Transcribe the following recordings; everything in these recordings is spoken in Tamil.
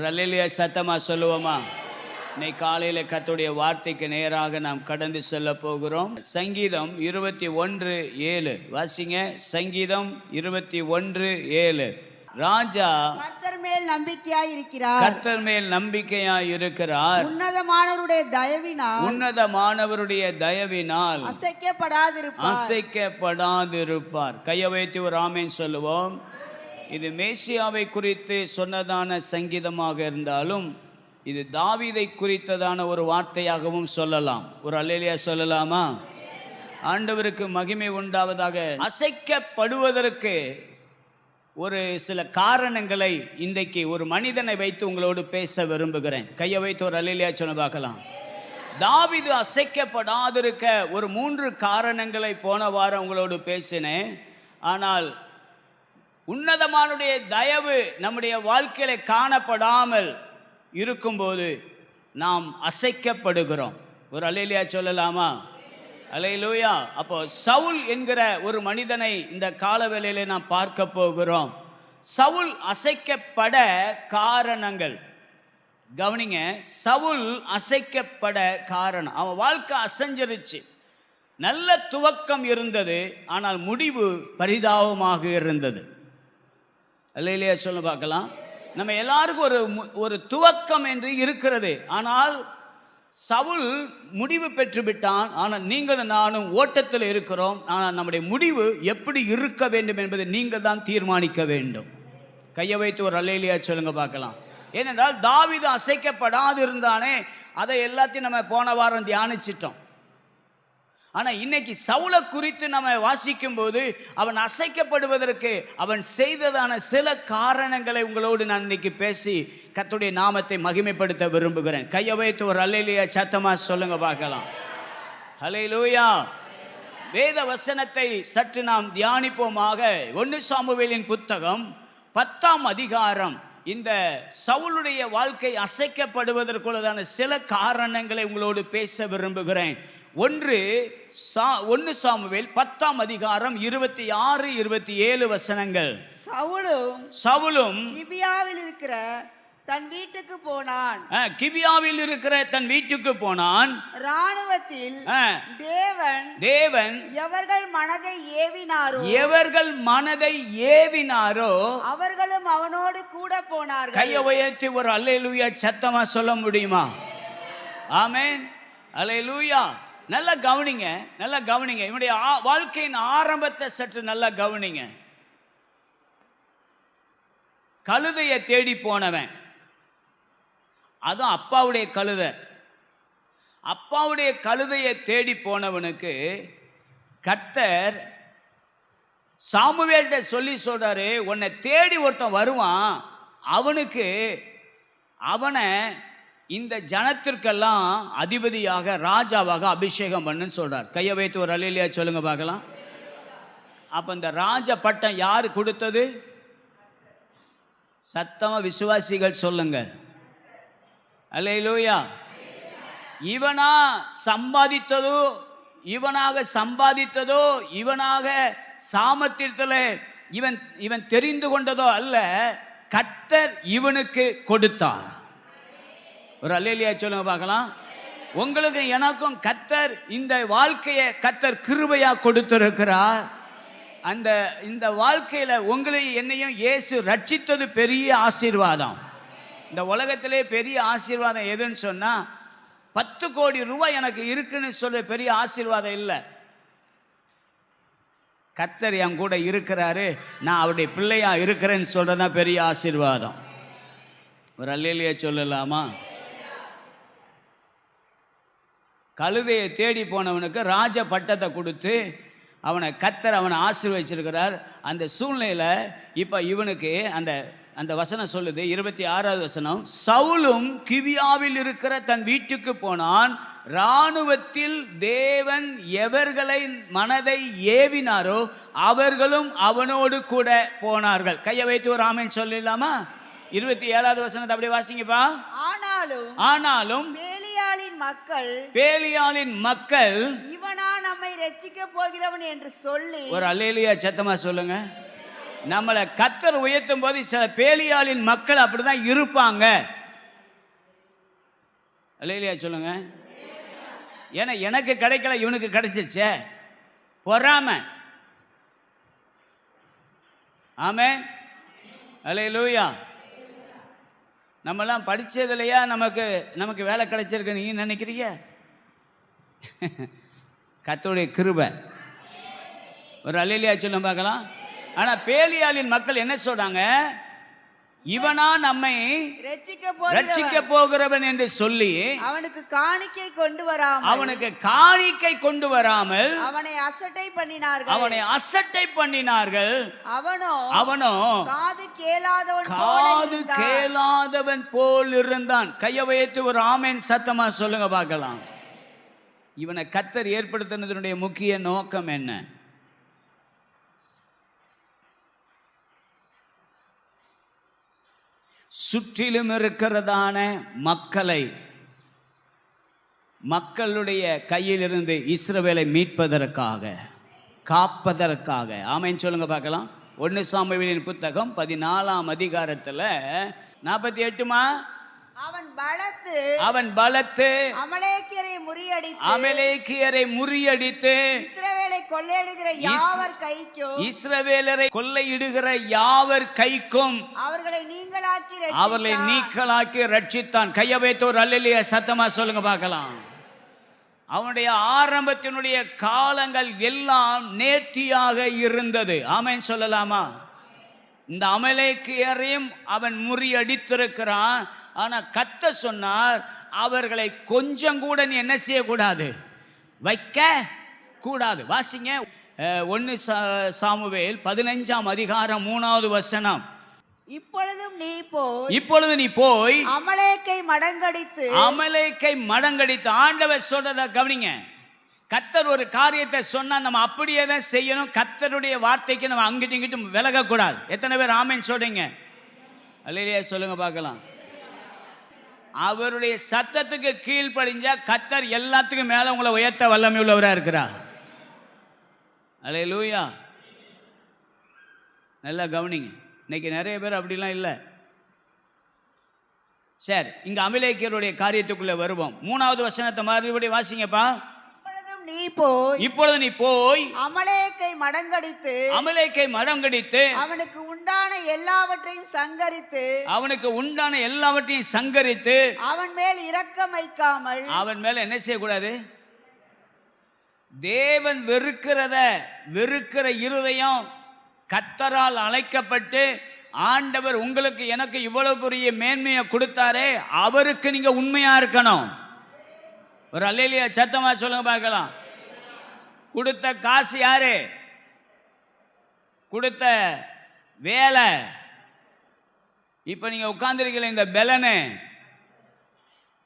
அல்லேலூயா சத்தமா சொல்லுவோமா? இன்னைக்கு காலையில கர்த்தருடைய வார்த்தைக்கு நேராக நாம் கடந்து செல்ல போகிறோம். சங்கீதம் 21:7 வாசிங்க. சங்கீதம் 21:7. ராஜா கர்த்தர் மேல் நம்பிக்கையாய் இருக்கிறார். கர்த்தர் மேல் நம்பிக்கையாய் இருக்கிறார். உன்னதமானவருடைய தயவினால் அசைக்கப்படாதிருப்பார். கையை வைத்து ஒரு ஆமென் சொல்லுவோம். இது மேசியாவை குறித்து சொன்னதான சங்கீதமாக இருந்தாலும் இது தாவீதை குறித்ததான ஒரு வார்த்தையாகவும் சொல்லலாம். ஒரு அல்லேலூயா சொல்லலாமா? ஆண்டவருக்கு மகிமை உண்டாவதாக. அசைக்கப்படுவதற்கு ஒரு சில காரணங்களை இன்றைக்கு ஒரு மனிதனை வைத்து உங்களோடு பேச விரும்புகிறேன். கையை வைத்து ஒரு அல்லேலூயா சொல்ல பார்க்கலாம். தாவீது அசைக்கப்படாதிருக்க ஒரு 3 காரணங்களை போன வாரம் உங்களோடு பேசினேன். ஆனால் உன்னதமானுடைய தயவு நம்முடைய வாழ்க்கையில காணப்படாமல் இருக்கும்போது நாம் அசைக்கப்படுகிறோம். ஒரு அல்லேலூயா சொல்லலாமா? அல்லேலூயா. அப்போ சவுல் என்கிற ஒரு மனிதனை இந்த காலவேளையிலே நாம் பார்க்க போகிறோம். சவுல் அசைக்கப்பட காரணங்கள் கவனிங்க. சவுல் அசைக்கப்பட காரணம், அவன் வாழ்க்கை அசைஞ்சிருச்சு. நல்ல துவக்கம் இருந்தது, ஆனால் முடிவு பரிதாபமாக இருந்தது. அல்லேலூயா சொல்ல பார்க்கலாம். நம்ம எல்லாருக்கும் ஒரு துவக்கம் என்று இருக்கிறது. ஆனால் சவுல் முடிவு பெற்று விட்டான். ஆனால் நீங்களும் நானும் ஓட்டத்தில் இருக்கிறோம். ஆனால் நம்முடைய முடிவு எப்படி இருக்க வேண்டும் என்பதை நீங்கள் தான் தீர்மானிக்க வேண்டும். கையை வைத்து ஒரு அல்லேலூயா சொல்லுங்க பார்க்கலாம். ஏனென்றால் தாவீது அசைக்கப்படாது இருந்தானே, அதை எல்லாத்தையும் நம்ம போன வாரம் தியானிச்சிட்டோம். ஆனால் இன்னைக்கு சவுலை குறித்து நம்ம வாசிக்கும் போது அவன் அசைக்கப்படுவதற்கு அவன் செய்ததான சில காரணங்களை உங்களோடு நான் இன்னைக்கு பேசி கர்த்தருடைய நாமத்தை மகிமைப்படுத்த விரும்புகிறேன். கையை வைத்து ஒரு அல்லேலூயா சத்தமா சொல்லுங்க பார்க்கலாம். அல்லேலூயா. வேத வசனத்தை சற்று நாம் தியானிப்போமாக. 1 சாமுவேலின் புத்தகம் 10ஆம் அதிகாரம். இந்த சவுலுடைய வாழ்க்கை அசைக்கப்படுவதற்குள்ளதான சில காரணங்களை உங்களோடு பேச விரும்புகிறேன். 1 சாமுவேல் 10ஆம் அதிகாரம் 26, 27 வசனங்கள். சவுலும் கிபியாவில் இருக்கிற தன் வீட்டுக்கு போனான். கிபியாவில் இருக்கிற தன் வீட்டுக்கு போனான். ராணுவத்தில் தேவன் எவர்கள் மனதை ஏவினாரோ அவர்களும் அவனோடு கூட போனார்கள். கையை உயர்த்தி ஒரு அல்லேலூயா சத்தமா சொல்ல முடியுமா? ஆமென். அல்லேலூயா. நல்லா கவனிங்க, நல்லா கவனிங்க. இவனுடைய வாழ்க்கையின் ஆரம்பத்தை சற்று நல்லா கவனிங்க. கழுதையை தேடி போனவன், அதுவும் அப்பாவுடைய கழுதை. அப்பாவுடைய கழுதையை தேடி போனவனுக்கு கர்த்தர் சாமுவேல்கிட்ட சொல்றாரு, உன்னை தேடி ஒருத்தன் வருவான், அவனை இந்த ஜனத்திற்கெல்லாம் அதிபதியாக ராஜாவாக அபிஷேகம் பண்ணுன்னு சொல்றார். கையை வைத்து ஒரு அல்லேலூயா சொல்லுங்க பார்க்கலாம். அப்ப இந்த ராஜ பட்டம் யாரு கொடுத்தது? சத்தமா விசுவாசிகள் சொல்லுங்க. அல்லேலூயா. இவனாக சம்பாதித்ததோ இவனாக சாமர்த்தியத்தில் இவன் தெரிந்து கொண்டதோ அல்ல, கர்த்தர் இவனுக்கு கொடுத்தார். ஒரு அல்லேலூயா சொல்லுங்க பார்க்கலாம். உங்களுக்கு எனக்கும் கர்த்தர் இந்த வாழ்க்கையை கர்த்தர் கிருபையா கொடுத்திருக்கிறார். இந்த வாழ்க்கையில உங்களை என்னையும் இயேசு ரட்சித்தது பெரிய ஆசீர்வாதம். இந்த உலகத்திலே பெரிய ஆசீர்வாதம் எதுன்னு சொன்னா 10 கோடி ரூபாய் எனக்கு இருக்குன்னு சொல்ல பெரிய ஆசீர்வாதம் இல்லை. கர்த்தர் என் கூட இருக்கிறாரு, நான் அவருடைய பிள்ளையா இருக்கிறேன்னு சொல்றதுதான் பெரிய ஆசீர்வாதம். ஒரு அல்லேலூயா சொல்லலாமா? கழுதையை தேடி போனவனுக்கு ராஜ பட்டத்தை கொடுத்து கர்த்தர் அவனை ஆசீர்வதிச்சிருக்கிறார். அந்த சூழ்நிலையில் இப்போ இவனுக்கு அந்த வசனம் சொல்லுது, 26வது வசனம். சவுலும் கிபியாவில் இருக்கிற தன் வீட்டுக்கு போனான். இராணுவத்தில் தேவன் எவர்களை மனதை ஏவினாரோ அவர்களும் அவனோடு கூட போனார்கள். கையை வைத்து ஒரு ஆமென் சொல்லலாமா? 27வது வசனத்தை அப்படியே வாசிங்கப்பா. ஆனாலும் பேலியாளின் மக்கள் இவனா நம்மை ரட்சிக்க போகிறவன் என்று சொல்லி, ஒரு அல்லேலூயா சத்தமா சொல்லுங்க. நம்மளை கர்த்தர் உயர்த்தும் போது சில பேலியாளின் மக்கள் அப்படிதான் இருப்பாங்க. அல்லேலூயா சொல்லுங்க. ஏன்னா எனக்கு கிடைக்கல, இவனுக்கு கிடைச்சிச்சே, பொறாமை. ஆமென். அல்லேலூயா. நம்மெல்லாம் படிச்சதுலையா நமக்கு வேலை கிடைச்சிருக்கு நீங்க நினைக்கிறீங்க? கர்த்தருடைய கிருபை. ஒரு அல்லேலூயா சொல்ல பார்க்கலாம். ஆனா பேலியாளின் மக்கள் என்ன சொல்றாங்க? இவனா நம்மை ரட்சிக்க போகிறவன் என்று சொல்லி அவனுக்கு காணிக்கை கொண்டு வராமல் அவனை அசட்டை பண்ணினார்கள். அவனோ காது கேளாதவன் போல் இருந்தான். கையை வைத்து ஒரு ஆமென் சத்தமா சொல்லுங்க பார்க்கலாம். இவனை கர்த்தர் ஏற்படுத்தினதனுடைய முக்கிய நோக்கம் என்ன? சுற்றிலும் இருக்கிறதான மக்களுடைய கையிலிருந்து இஸ்ரவேலை மீட்பதற்காக, காப்பதற்காக. ஆமென் சொல்லுங்க பார்க்கலாம். 1 சாமுவேலின் புத்தகம் 14ஆம் அதிகாரத்துல 48மா அவன் பலத்து அமலேக்கியரை முறியடித்து இஸ்ரவேலரை கொள்ளையிடுகிற யாவர் கைக்கும் அவர்களை நீங்களாக்கி ரட்சித்தான். கையை வைத்து ஒரு அல்லேலூயா சத்தமா சொல்லுங்க பார்க்கலாம். அவனுடைய ஆரம்பத்தினுடைய காலங்கள் எல்லாம் நேர்த்தியாக இருந்தது. ஆமென் சொல்லலாமா? இந்த அமலேக்கியரையும் அவன் முறியடித்திருக்கிறான். ஆனா கர்த்தர் சொன்னார், அவர்களை கொஞ்சம் கூட நீ என்ன செய்யக்கூடாது, வைக்க கூடாது. வாசிங்க 1 சாமுவேல் 15ஆம் அதிகாரம் 3வது வசனம். இப்பொழுது நீ போய் அமலேக்கை மடங்கடித்து. ஆண்டவர் சொல்றத கவனிங்க. கர்த்தர் ஒரு காரியத்தை சொன்னா நம்ம அப்படியே தான் செய்யணும். கர்த்தருடைய வார்த்தைக்கு நம்ம அங்கிட்டு இங்கிட்டு விலகக்கூடாது. எத்தனை பேர் ஆமென் சொல்றீங்க? அல்லேலூயா சொல்லுங்க பார்க்கலாம். அவருடைய சத்தத்துக்கு கீழ்ப்படிஞ்சா கர்த்தர் எல்லாத்துக்கும் மேல உங்களை உயர்த்த வல்லமை உள்ளவரா இருக்கிறார். அல்லேலூயா. நல்லா கவனிங்க. இன்னைக்கு நிறைய பேர் அப்படிலாம் இல்லை. சரி, இங்க அமலேக்கியருடைய காரியத்துக்குள்ள வருவோம். 3வது வசனத்தை மறுபடியும் வாசிங்கப்பா. இப்பொழுது நீ போய் அமலேக்கை மடங்கடித்து அவனுக்கு உண்டான எல்லாவற்றையும் சங்கரித்து அவன் மேல் இரக்கம் வைக்காமல். அவன் மேல என்ன செய்யக்கூடாது? தேவன் வெறுக்கிற இருதயம் கர்த்தரால் அழைக்கப்பட்டு ஆண்டவர் உங்களுக்கு எனக்கு இவ்வளவு பெரிய மேன்மையை கொடுத்தாரே, அவருக்கு நீங்க உண்மையா இருக்கணும். ஒரு அல்லேலூயா சத்தமா சொல்லுங்க பார்க்கலாம். கொடுத்த காசு யாரு? கொடுத்த வேலை. இப்ப நீங்க உட்கார்ந்திருக்கீங்க, இந்த பெலனு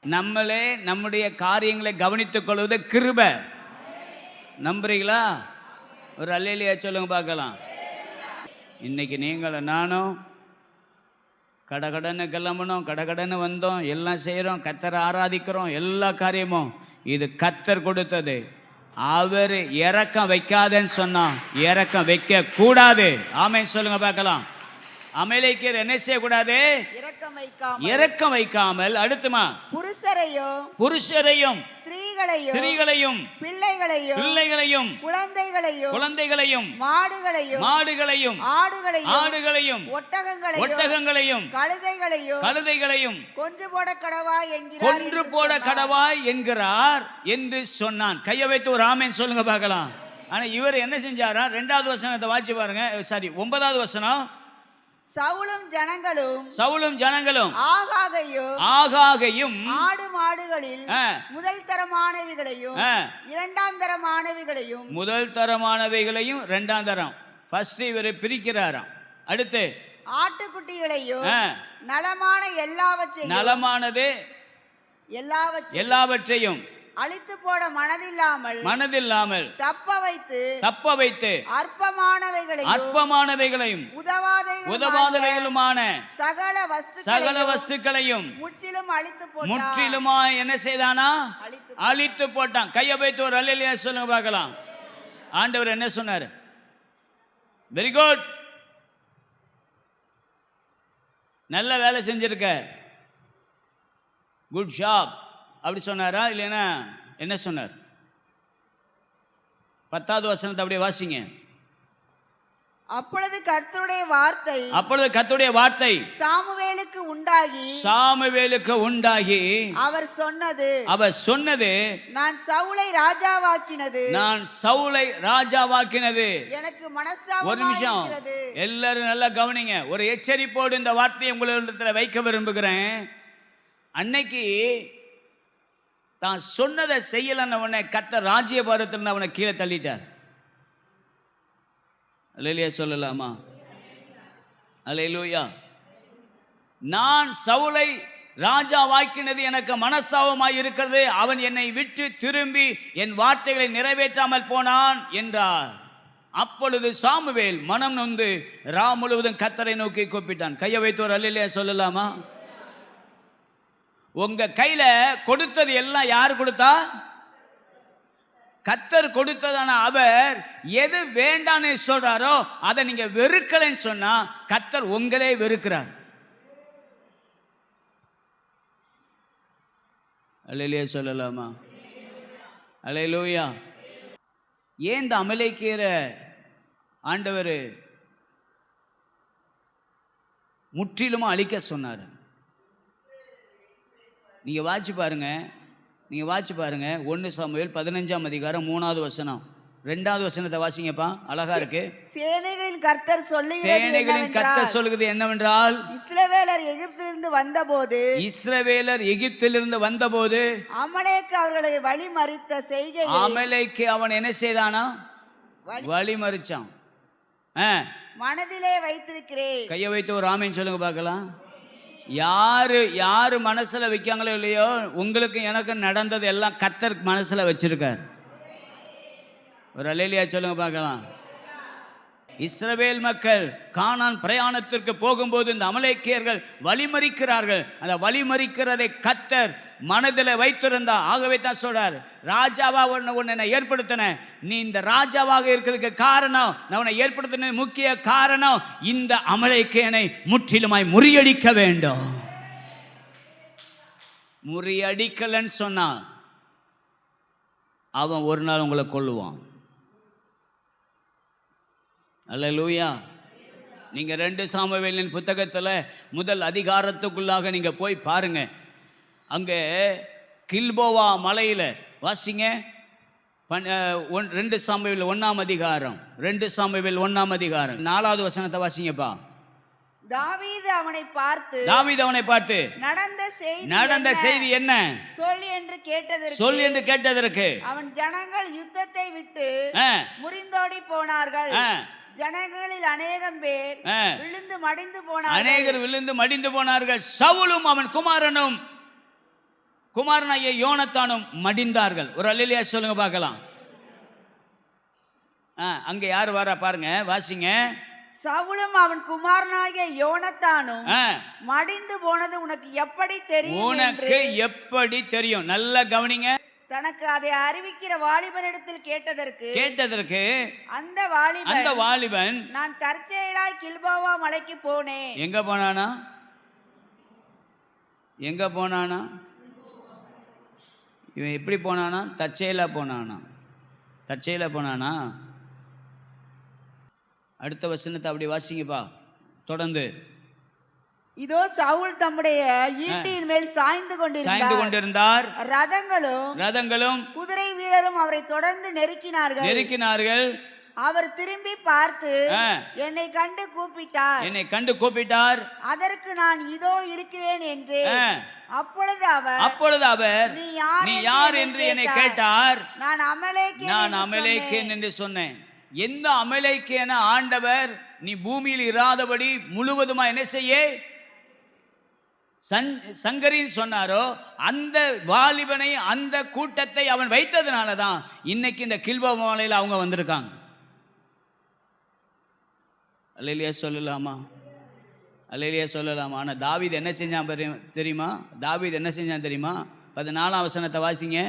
நம்மளே நம்முடைய காரியங்களை கவனித்துக் கொள்வது கிருபை. நம்புறீங்களா? ஒரு அல்லேலூயா சொல்லுங்க பார்க்கலாம். இன்னைக்கு நீங்களும் நானும் கடகடன்னு கிளம்பணும், கடகடன்னு வந்தோம், எல்லாம் செய்கிறோம், கர்த்தரை ஆராதிக்கிறோம், எல்லா காரியமும் இது கர்த்தர் கொடுத்தது. அவர் இரக்கம் வைக்காதன்னு சொன்னா இரக்கம் வைக்க கூடாது. ஆமென் சொல்லுங்க பார்க்கலாம். அமலேக்கியர் என்ன செய்யக்கூடாது? இரக்கம் வைக்காமல். அடுத்துமா புருஷரையும் ஸ்திரீகளையும் பிள்ளைகளையும் குழந்தைகளையும் மாடுகளையும் ஆடுகளையும் ஒட்டகங்களையும் கழுதைகளையும் கொன்று போட கடவாய் என்கிறார் என்று சொன்னான். கையை வைத்து ஒரு ஆமென் சொல்லுங்க பார்க்கலாம். ஆனா இவர் என்ன செஞ்சாரா? 2வது வசனத்தை வாசி பாருங்க. சாரி, 9வது வசனம். சவுலும் ஜனங்களும் ஆகாகையும் ஆடு மாடுகளில் முதல் தரமானவைகளையும் இரண்டாம் தரம் ஃபர்ஸ்ட் இவரை பிரிக்கிறாராம். அடுத்து ஆட்டுக்குட்டிகளையும் நலமான எல்லாவற்றையும் அழித்து போட மனதில்லாமல் தப்ப வைத்து அற்பமானவைகளையும் உதவாதவைகளுமான சகல வஸ்துக்களையும் முற்றிலுமாய் என்ன செய்தானா? அழித்து போட்டான். கையை வைத்து ஒரு அல்லேலூயா சொல்லுங்க பார்க்கலாம். ஆண்டவர் என்ன சொன்னார்? வெரி குட், நல்ல வேலை செஞ்சிருக்க, குட் ஜாப். அப்படி சொன்னாரா? இல்லைன்னா என்ன சொன்னார்? 10வது வசனத்தை அப்படியே வாசிங்க. அப்பொழுது கர்த்தருடைய வார்த்தை சாமுவேலுக்கு உண்டாகி அவர் சொன்னது நான் சவுலை ராஜாவாக்கினது எனக்கு மனஸ்தாபமாயிருக்கிறது. ஒரு நிமிஷம் எல்லாரும் நல்லா கவனிங்க. ஒரு எச்சரிப்போடு இந்த வார்த்தையை உங்களிடத்தில் வைக்க விரும்புகிறேன். அன்னைக்கு தான் சொன்னதை செய்யலன்னு உடனே கர்த்தர் ராஜ்யபாரத்திலிருந்து அவனை கீழே தள்ளிட்டார். அல்லேலூயா சொல்லலாமா? அல்லேலூயா. நான் சவுலை ராஜாவாக்கினது எனக்கு மனஸ்தாபமாய் இருக்கிறது, அவன் என்னை விட்டு திரும்பி என் வார்த்தைகளை நிறைவேற்றாமல் போனான் என்றார். அப்பொழுது சாமுவேல் மனம் நொந்து முழுவதும் கர்த்தரை நோக்கி கூப்பிட்டான். கையை வைத்தோர் அல்லேலூயா சொல்லலாமா? உங்க கையில கொடுத்தது எல்லாம் யார் கொடுத்தா? கர்த்தர் கொடுத்ததான அவர் எது வேண்டான்னு சொல்றாரோ அதை நீங்க வெறுக்கலைன்னு சொன்னா கர்த்தர் உங்களே வெறுக்கிறார். அல்லேலூயா சொல்லலாமா? அல்லேலூயா. ஏன் இந்த அமலேக்கியரை ஆண்டவர் முற்றிலும் அழிக்க சொன்னார்? நீங்க வாட்சி பாருங்க 1 சாமுவேல் 15ஆம் அதிகாரம் 3வது வசனம் 2வது வசனத்தை வாசிங்கப்பா. அழகா இருக்கு. சேனைகளின் கர்த்தர் சொல்லுகிறது என்னவென்றால், இஸ்ரவேலர் எகிப்திலிருந்து வந்தபோது அமலேக்கு அவர்களை வழிமறித்த செய்கை. அமலேக்கு அவன் என்ன செய்தானா? வழிமறிச்சான். மனதிலே வைத்திருக்கிறேன். கையை வைத்து ஒரு ஆமேன் சொல்லுங்க பார்க்கலாம். யாரு மனசுல வைக்காங்களோ இல்லையோ, உங்களுக்கு எனக்கு நடந்தது எல்லாம் கர்த்தர் மனசுல வச்சிருக்கார். ஒரு அல்லேலூயா சொல்லுங்க பார்க்கலாம். இஸ்ரவேல் மக்கள் கானான் பிரயாணத்திற்கு போகும்போது இந்த அமலேக்கியர்கள் வழிமறிக்கிறார்கள். அந்த வழிமறிக்கிறதை கர்த்தர் மனதில் வைத்திருந்தா. ஆகவே தான் சொல்றார், ராஜாவா உன்னை ஏற்படுத்தின, நீ இந்த ராஜாவாக இருக்கிறதுக்கு காரணம், நான் உன்னை ஏற்படுத்தின முக்கிய காரணம் இந்த அமலேக்கியனை முற்றிலுமாய் முறியடிக்க வேண்டும். முறியடிக்கலன்னு சொன்னா அவன் ஒரு நாள் உங்களை கொல்லுவான். அல்லேலூயா. நீங்க 2 சாமுவேலின் புத்தகத்தில் முதல் அதிகாரத்துக்குள்ளாக நீங்க போய் பாருங்க. அங்கே கில்போவா மலையில் வாசிங்க. 2 சாமுவேல் 1ஆம் அதிகாரம் 4வது வசனத்தை வாசிங்கப்பா. தாவீது அவனை பார்த்து நடந்த செய்தி என்ன சொல் என்று கேட்டதற்கு அவன் ஜனங்கள் யுத்தத்தை விட்டு முறிந்தோடி போனார்கள். ஜனங்களில் அநேகம் பேர் விழுந்து மடிந்து போனார்கள். சவுலும் அவன் குமாரனாகிய யோனத்தானும் மடிந்தார்கள். ஒரு அல்லேலூயா சொல்லுங்க பார்க்கலாம். அங்க யார் வரா பாருங்க, வாசிங்க. சவுலும் அவன் குமாரனாகிய யோனத்தானும் மடிந்து போனது உனக்கு எப்படி தெரியும்? நல்ல கவனிங்க. தனக்கு அதை அறிவிக்கிற வாலிபனிடத்தில் கேட்டதற்கு அந்த வாலிபன் நான் தற்செயலாய் கில்போவா மலைக்கு போனேன். எங்க போனானா? இவன் எப்படி போனானா? தற்செயலா போனானா? அடுத்த வசனத்தை அப்படி வாசிங்கப்பா தொடர்ந்து. இதோ சவுல் தம்முடைய ஈட்டியின் மேல் சாய்ந்து கொண்டிருந்தார். ரதங்களும் குதிரை வீரரும் அவரை தொடர்ந்து நெருக்கினார்கள். அவர் திரும்பி பார்த்து என்னை கண்டு கூப்பிட்டார். அதற்கு நான் இதோ இருக்கிறேன் என்று. அப்பொழுது அவர் நீ யார் என்று என்னை கேட்டார். நான் அமலேக்கியன் என்று சொன்னேன். எந்த அமலேக்கியன ஆண்டவர் நீ பூமியில் இராதபடி முழுவதுமா என்ன செய்ய சங்கரின்னு சொன்னாரோ, அந்த வாலிபனை அந்த கூட்டத்தை அவன் வைத்ததுனால தான் இன்னைக்கு இந்த கில்போவா மலையில் அவங்க வந்திருக்காங்க. அல்லேலூயா சொல்லலாமா? ஆனால் தாவீது என்ன செஞ்சான் தெரியுமா? 14ஆம் வசனத்தை வாசிங்க.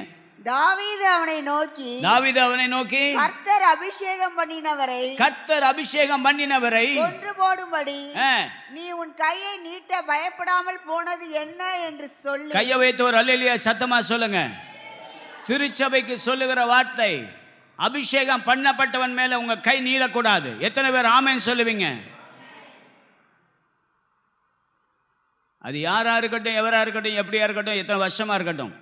தாவீது அவனை நோக்கி கர்த்தர் அபிஷேகம் பண்ணினவரை கொன்று போடும்படி நீ உன் கையை நீட்ட பயப்படாமல் போனது என்ன என்று சொல்லி. கையை வைத்து ஒரு அல்லேலூயா சத்தமா சொல்லுங்க. திருச்சபைக்கு சொல்லுகிற வார்த்தை, அபிஷேகம் பண்ணப்பட்டவன் மேல உங்க கை நீளக்கூடாது. எத்தனை பேர் ஆமென் சொல்லுவீங்க? அது யாரா இருக்கட்டும், எவரா இருக்கட்டும், எப்படியா இருக்கட்டும், எத்தனை வருஷமா இருக்கட்டும்.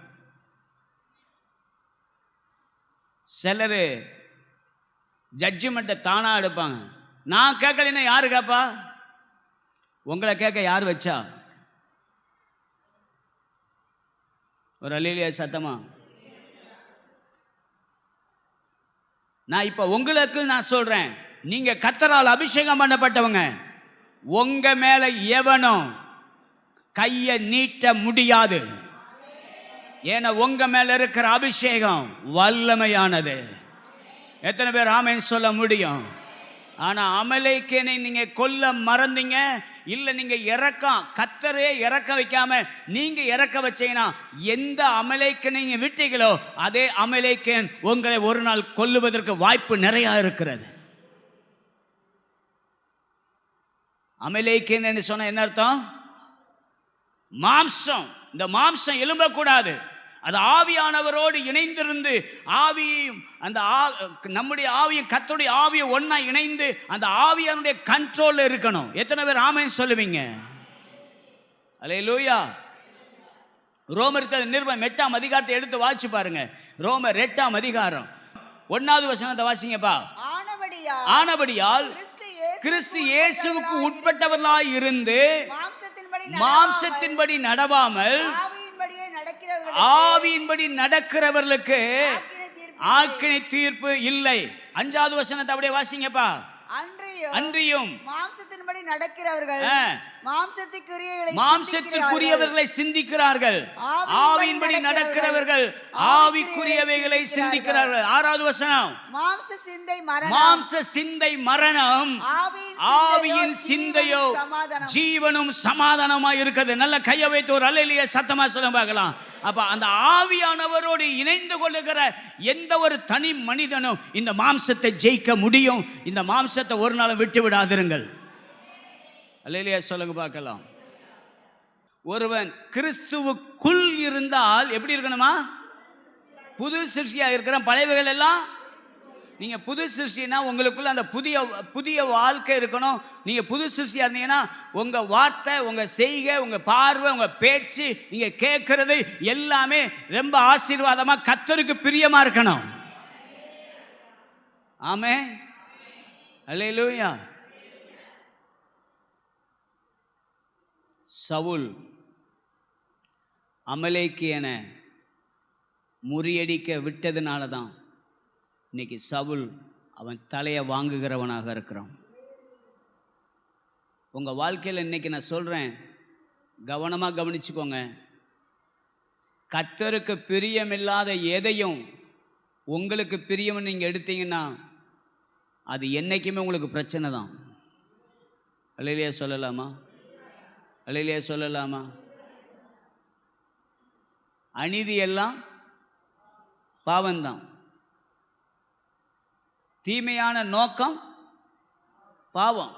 சிலர் ஜட்ஜ்மெண்ட்டை தானா எடுப்பாங்க. நான் கேட்கலைன்னா யாரு கேட்பா? உங்களை கேட்க யார் வச்சா? ஒரு அல்லேலூயா சத்தமா. நான் இப்ப உங்களுக்கு நான் சொல்றேன், நீங்க கர்த்தரால் அபிஷேகம் பண்ணப்பட்டவங்க. உங்க மேல எவனும் கையை நீட்ட முடியாது. ஏன்னா உங்க மேல இருக்கிற அபிஷேகம் வல்லமையானது. எத்தனை பேர் ஆமென் சொல்ல முடியும்? ஆனா அமலேக்கியனை நீங்க கொல்ல மறந்தீங்க. இல்ல நீங்க கர்த்தரே இறக்க வைக்காம நீங்க இறக்க வச்சீங்கன்னா, எந்த அமலேக்கியனை நீங்க விட்டீங்களோ அதே அமலேக்கியன் உங்களை ஒரு நாள் கொல்லுவதற்கு வாய்ப்பு நிறைய இருக்கிறது. அமலேக்கியன் என்று சொன்ன என்ன அர்த்தம்? மாம்சம். இந்த மாம்சம் எழும்பக்கூடாது. அது ஆவியானவரோடு இணைந்திருந்து ஆவியும் நம்முடைய ஆவியும் கர்த்தருடைய ஆவியும் ஒன்னா இணைந்து அந்த ஆவியானுடைய கண்ட்ரோல்ல இருக்கணும். எத்தனை பேர் ஆமென் சொல்லுவீங்க? அல்லேலூயா. ரோமர்கள் நிருபம் 8ஆம் அதிகாரத்தை எடுத்து வாசிச்சு பாருங்க. ரோமர் 8ஆம் அதிகாரம் 1வது வசனத்தை வாசிங்கப்பா. ஆனபடியால் கிறிஸ்து இயேசுவுக்கு உட்பட்டவர்களாய் இருந்து மாம்சத்தின்படி நடவாமல் ஆவியின்படி நடக்கிறவர்களுக்கு ஆக்கினை தீர்ப்பு இல்லை. 5வது வசனத்தை அப்படியே வாசிங்கப்பா. அன்றியும் மாம்சத்தின்படி நடக்கிறவர்கள் மாம்சத்துக்குரியவர்களை சிந்திக்கிறார்கள், ஆவியின்படி நடக்கிறவர்கள் ஆவிக்குரியவைகளை சிந்திக்கிறார்கள். 6வது வசனம், மாம்ச சிந்தை மரணம், ஆவியின் சிந்தையோ ஜீவனும் சமாதானமாய் இருக்கிறது. நல்ல கையை வைத்து ஒரு அல்லேலூயா சத்தமா சொல்ல பார்க்கலாம். அப்ப அந்த ஆவியானவரோடு இணைந்து கொள்ளுகிற எந்த ஒரு தனி மனிதனும் இந்த மாம்சத்தை ஜெயிக்க முடியும். இந்த மாம்சத்தை ஒரு நாளும் விட்டு விடாதிருங்கள். அல்லேலூயா சொல்லுங்க பார்க்கலாம். ஒருவன் கிறிஸ்துவுக்குள் இருந்தால் எப்படி இருக்கணுமா? புது சிருஷ்டியா இருக்கிற. பழையவைகள் எல்லாம் நீங்க புது சிருஷ்டினா உங்களுக்குள்ள அந்த புதிய வாழ்க்கை இருக்கணும். நீங்க புது சிருஷ்டியா இருந்தீங்கன்னா உங்க வார்த்தை, உங்க செய்கை, உங்க பார்வை, உங்க பேச்சு, நீங்க கேட்கறது எல்லாமே ரொம்ப ஆசீர்வாதமா கர்த்தருக்கு பிரியமா இருக்கணும். ஆமென். அல்லேலூயா. சவுல் அமலேக்கியனை முறியடிக்க விட்டதுனால தான் இன்னைக்கு சவுல் அவன் தலையை வாங்குகிறவனாக இருக்கிறான். உங்கள் வாழ்க்கையில் இன்னைக்கு நான் சொல்கிறேன், கவனமாக கவனிச்சுக்கோங்க. கர்த்தருக்கு பிரியமில்லாத எதையும் உங்களுக்கு பிரியம்னு நீங்கள் எடுத்தீங்கன்னா அது என்றைக்குமே உங்களுக்கு பிரச்சனை தான். அல்லேலூயா சொல்லலாமா? அல்லேலூயா சொல்லலாமா? அநீதி எல்லாம் பாவம்தான். தீமையான நோக்கம் பாவம்.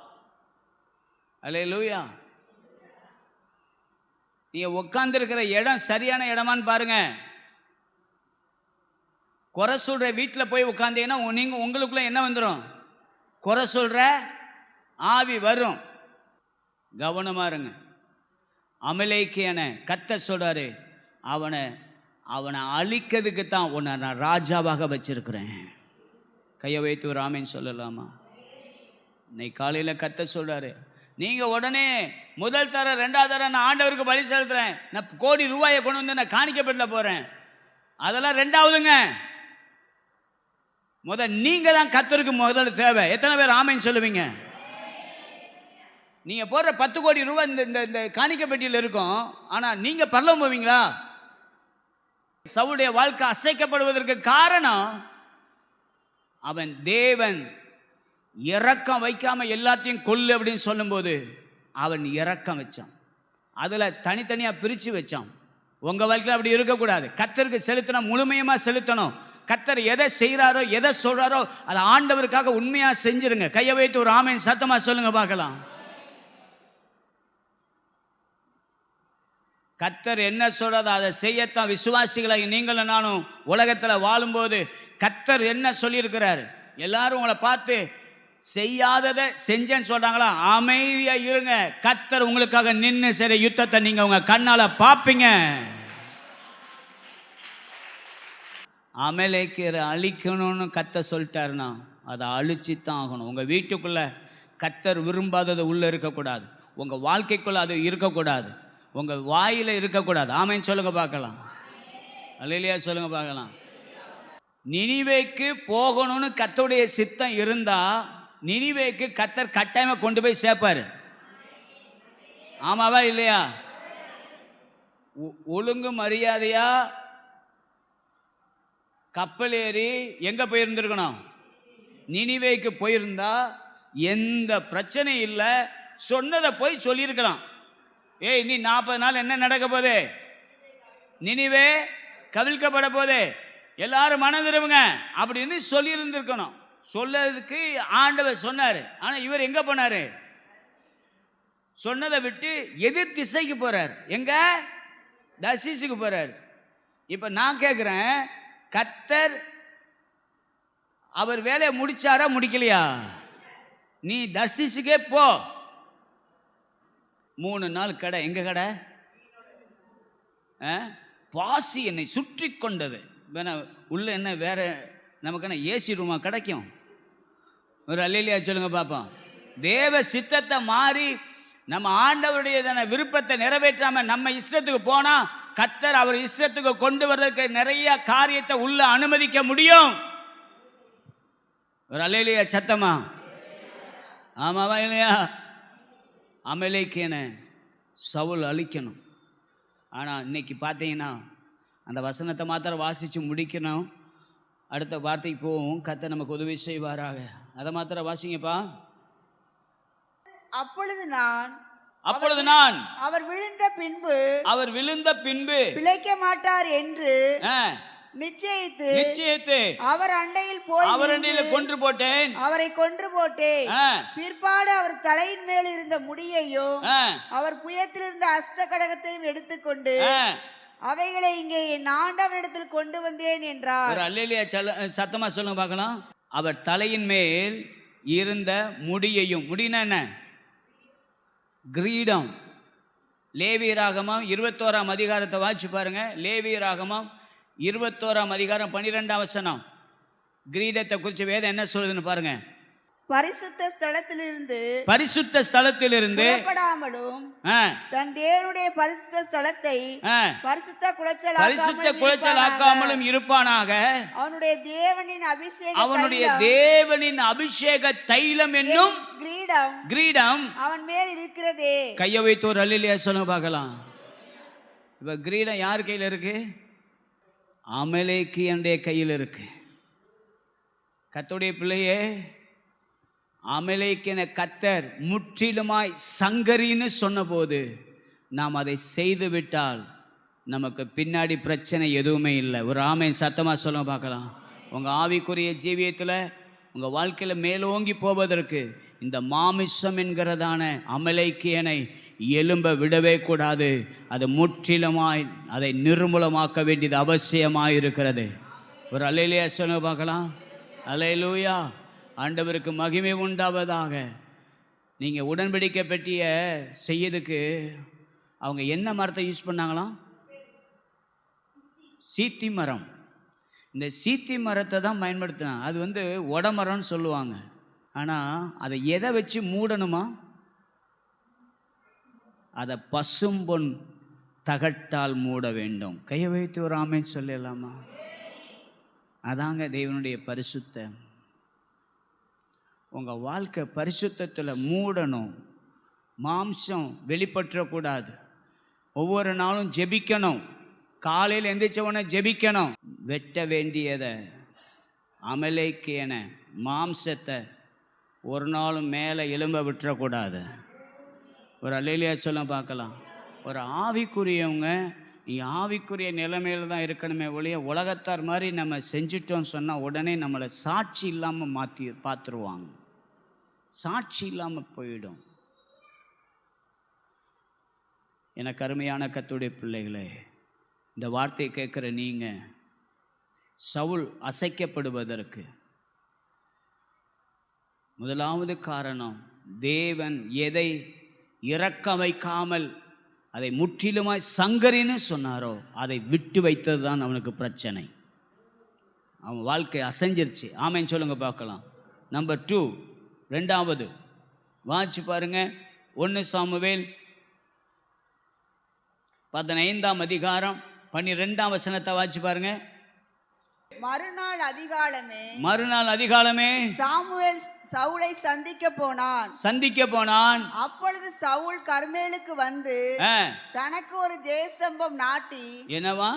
அல்லேலூயா. நீங்க உட்கார்ந்துருக்கிற இடம் சரியான இடமான்னு பாருங்க. குறை சொல்ற வீட்டில் போய் உட்காந்தீங்கன்னா உங்களுக்குள்ள என்ன வந்துடும்? குறை சொல்ற ஆவி வரும். கவனமா இருங்க. அமலேக்கியனை கர்த்தர் சொல்றாரு, அவனை அழிக்கிறதுக்கு தான் உன்னை நான் ராஜாவாக வச்சிருக்கிறேன். கையை வைத்து ஒரு ஆமீன் சொல்லலாமா? இன்னைக்கு காலையில் கர்த்தர் சொல்றாரு, நீங்க உடனே முதல் தர 2வது தர நான் ஆண்டவருக்கு பலி செலுத்துறேன், நான் கோடி ரூபாயை கொண்டு வந்து நான் காணிக்கப்படல போறேன், அதெல்லாம் 2வதுங்க. நீங்க தான் கர்த்தருக்கு முதல்ல தேவை. எத்தனை பேர் ஆமீன் சொல்லுவீங்க? நீங்க போடுற 10 கோடி ரூபாய் இந்த காணிக்கை பெட்டியில் இருக்கும். ஆனா நீங்க பரலோகம் போவீங்களா? சவுளுடைய வாழ்க்கை அசைக்கப்படுவதற்கு காரணம் அவன் தேவன் இரக்கம் வைக்காம எல்லாத்தையும் கொல்லு அப்படின்னு சொல்லும்போது அவன் இரக்கம் வச்சான். அதில் தனித்தனியாக பிரித்து வச்சான். உங்கள் வாழ்க்கையில் அப்படி இருக்கக்கூடாது. கர்த்தருக்கு செலுத்தினா முழுமையமாக செலுத்தணும். கர்த்தர் எதை செய்கிறாரோ எதை சொல்கிறாரோ அதை ஆண்டவருக்காக உண்மையாக செஞ்சிருங்க. கையை வைத்து ஒரு ஆமென் சத்தமாக சொல்லுங்க பார்க்கலாம். கர்த்தர் என்ன சொல்றதோ அதை செய்யத்தான் விசுவாசிகளாகி நீங்களும் நானும் உலகத்தில் வாழும்போது கர்த்தர் என்ன சொல்லியிருக்கிறாரு. எல்லாரும் உங்களை பார்த்து செய்யாததை செஞ்சேன்னு சொல்றாங்களா? அமைதியா இருங்க. கர்த்தர் உங்களுக்காக நின்று சரி யுத்தத்தை நீங்க உங்க கண்ணால பார்ப்பீங்க. அமலேக்கியரை அழிக்கணும்னு கர்த்தர் சொல்லிட்டாருன்னா அதை அழிச்சுத்தான் ஆகணும். உங்கள் வீட்டுக்குள்ள கர்த்தர் விரும்பாதது உள்ளே இருக்கக்கூடாது. உங்கள் வாழ்க்கைக்குள்ளே அது இருக்கக்கூடாது. உங்கள் வாயில் இருக்கக்கூடாது. ஆமென் சொல்லுங்க பார்க்கலாம். அல்லேலூயா சொல்லுங்க பார்க்கலாம். நினிவேக்கு போகணும்னு கர்த்தருடைய சித்தம் இருந்தால் நினிவேக்கு கர்த்தர் கட்டாயமாக கொண்டு போய் சேர்ப்பார். ஆமாவா இல்லையா? ஒழுங்கு மரியாதையா கப்பல் ஏறி எங்கே போயிருந்துருக்கணும்? நினிவேக்கு போயிருந்தா எந்த பிரச்சனையும் இல்லை. சொன்னதை போய் சொல்லியிருக்கலாம். ஏய் நீ 40 நாள் என்ன நடக்க போகுது? நினிவே கவிழ்க்கப்பட போகுது, எல்லாரும் மனம் திரும்புங்க அப்படின்னு சொல்லியிருந்திருக்கணும். சொல்லதுக்கு ஆண்டவர் சொன்னார். ஆனால் இவர் எங்கே போனார்? சொன்னதை விட்டு எதிர் திசைக்கு போகிறார். எங்கே? தர்சீசுக்கு போகிறார். இப்போ நான் கேட்குறேன், கர்த்தர் அவர் வேலையை முடிச்சாரா முடிக்கலையா? நீ தர்சீசுக்கே போ. 3 நாள் கடை. எங்க கடை? பாசி என்னை சுற்றி கொண்டது. உள்ள என்ன வேற நமக்கு என்ன ஏசி ரூமா கிடைக்கும்? ஒரு அல்லேலூயா சொல்லுங்க பாப்போம். தேவ சித்தத்தை மாறி நம்ம ஆண்டவருடைய விருப்பத்தை நிறைவேற்றாம நம்ம இஷ்டத்துக்கு போனா கர்த்தர் அவர் இஷ்டத்துக்கு கொண்டு வர்றதுக்கு நிறைய காரியத்தை உள்ள அனுமதிக்க முடியும். ஒரு அல்லேலூயா சத்தமா? ஆமாவா இல்லையா? அமலேக்கியனை சவுல் அழிக்கணும். ஆனால் இன்னைக்கு பார்த்தீங்கன்னா அந்த வசனத்தை மாத்திரம் வாசித்து முடிக்கணும். அடுத்த வார்த்தைக்கு போவோம். கர்த்தர் நமக்கு உதவி செய்வாராக. அதை மாத்திரம் வாசிங்கப்பா. அப்பொழுது நான் அவர் விழுந்த பின்பு பிழைக்க மாட்டார் என்று நிச்சயித்து அவர் அண்டையில் கொன்று போட்டேன். அவரை கொன்று போட்டேன். பிற்பாடு அவர் தலையின் மேல் இருந்த முடியையும் அவர் புயத்தில் இருந்த அஸ்த கடகத்தையும் எடுத்துக்கொண்டு அவைகளை இங்கே என் ஆண்டவனிடத்தில் கொண்டு வந்தேன் என்றார். அல்லேலூயா சத்தமா சொல்லுங்க பார்க்கலாம். அவர் தலையின் மேல் இருந்த முடியையும், முடினா என்ன? கிரீடம். லேவியராகமம் 21ஆம் அதிகாரத்தை வாசிச்சு பாருங்க. லேவியராகமம் 21ஆம் அதிகாரம் 12ஆம் வசனம். கிரீடத்தை குறித்து வேதம் என்ன சொல்லுதுன்னு பாருங்க. பரிசுத்த ஸ்தலத்திலிருந்து புறப்படாமலும் தன் தேவனுடைய பரிசுத்த ஸ்தலத்தை பரிசுத்த குலைச்சலாக்காமலும் இருப்பானாக. அவனுடைய தேவனின் அபிஷேக தைலம் என்னும் கிரீடம் அவன் மேல் இருக்கிறதே. கையை வைத்து ஒரு அல்லேலூயா சொல்லுங்க பார்க்கலாம். இப்ப கிரீடம் யார் கையில் இருக்கு? அமலேக்கியனுடைய கையில் இருக்கு. கர்த்தருடைய பிள்ளையே, அமலேக்கியனை கர்த்தர் முற்றிலுமாய் சங்கரின்னு சொன்னபோது நாம் அதை செய்து விட்டால் நமக்கு பின்னாடி பிரச்சனை எதுவுமே இல்லை. ஒரு ஆமென் சத்தமாக சொல்ல பார்க்கலாம். உங்கள் ஆவிக்குரிய ஜீவியத்தில் உங்கள் வாழ்க்கையில் மேலோங்கி போவதற்கு இந்த மாமிசம் என்கிறதான அமலேக்கியனை எலும்ப விடவே கூடாது. அது முற்றிலுமாய் அதை நிர்மூலமாக்க வேண்டியது அவசியமாக இருக்கிறது. ஒரு அல்லேலூயா சொல்ல பார்க்கலாம். அல்லேலூயா. ஆண்டவருக்கு மகிமை உண்டாவதாக. நீங்கள் உடன்படிக்கை பெட்டிய செய்யறதுக்கு அவங்க என்ன மரத்தை யூஸ் பண்ணாங்களாம்? சீத்தி மரம். இந்த சீத்தி மரத்தை தான் பயன்படுத்தினாங்க. அது உடமரம்னு சொல்லுவாங்க. ஆனால் அதை எதை வச்சு மூடணுமா? அதை பசும்பொன் தகட்டால் மூட வேண்டும். கையை வைத்து ஒரு ஆமென் சொல்லலாமா? அதாங்க தேவனுடைய பரிசுத்தம். உங்கள் வாழ்க்கை பரிசுத்தத்தில் மூடணும். மாம்சம் வெளிப்பற்றக்கூடாது. ஒவ்வொரு நாளும் ஜெபிக்கணும். காலையில் எந்திரிச்சவனை ஜெபிக்கணும். வெட்ட வேண்டியதை அமலேக்கியன மாம்சத்தை ஒரு நாளும் மேலே எலும்ப விட்டுறக்கூடாது. ஒரு அல்லேலூயா சொல்ல பார்க்கலாம். ஒரு ஆவிக்குரியவங்க நீ ஆவிக்குரிய நிலைமையில தான் இருக்கணுமே ஒழிய உலகத்தார் மாதிரி நம்ம செஞ்சிட்டோம்னு சொன்னால் உடனே நம்மளை சாட்சி இல்லாமல் மாற்றி பார்த்துருவாங்க. சாட்சி இல்லாமல் போயிடும். எனக்கு அருமையான கர்த்தருடைய பிள்ளைகளே, இந்த வார்த்தையை கேட்குற நீங்கள் சவுல் அசைக்கப்படுவதற்கு முதலாவது காரணம், தேவன் எதை இறக்க வைக்காமல் அதை முற்றிலுமாய் சங்கரின்னு சொன்னாரோ அதை விட்டு வைத்தது தான் அவனுக்கு பிரச்சனை. அவன் வாழ்க்கை அசைஞ்சிருச்சு. ஆமைன்னு சொல்லுங்க பார்க்கலாம். நம்பர் 2, ரெண்டாவது வாட்சி பாருங்க. 1 சாமுவேல் 15ஆம் அதிகாரம் 12ஆம் வசனத்தை வாட்சி பாருங்க. மறுநாள் அதிகாலமே சாமுவேல் சவுலை சந்திக்க போனான். அப்பொழுது சவுல் கர்மேலுக்கு வந்து தனக்கு ஒரு ஜெயஸ்தம்பம் நாட்டி. என்னவா?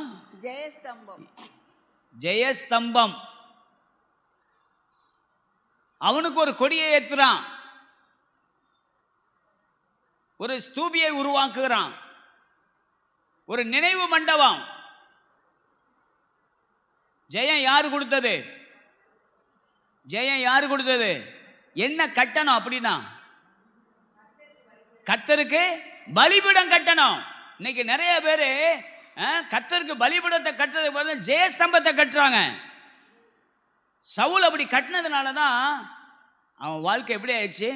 ஜெயஸ்தம்பம். அவனுக்கு ஒரு கொடியை ஏத்துறான், ஒரு ஸ்தூபியை உருவாக்குகிறான், ஒரு நினைவு மண்டபம். ஜெயம் யாரு கொடுத்தது? ஜெயம் யாரு கொடுத்தது? என்ன கட்டணும் அப்படின்னா கர்த்தருக்கு பலிபீடம் கட்டணும். இன்னைக்கு நிறைய பேரு கர்த்தருக்கு பலிபீடத்தை கட்டுறது போல ஜெயஸ்தம்பத்தை கட்டுறாங்க. சவுல் அப்படி கட்டினதுனால தான் அவன் வாழ்க்கை எப்படி ஆயிடுச்சு?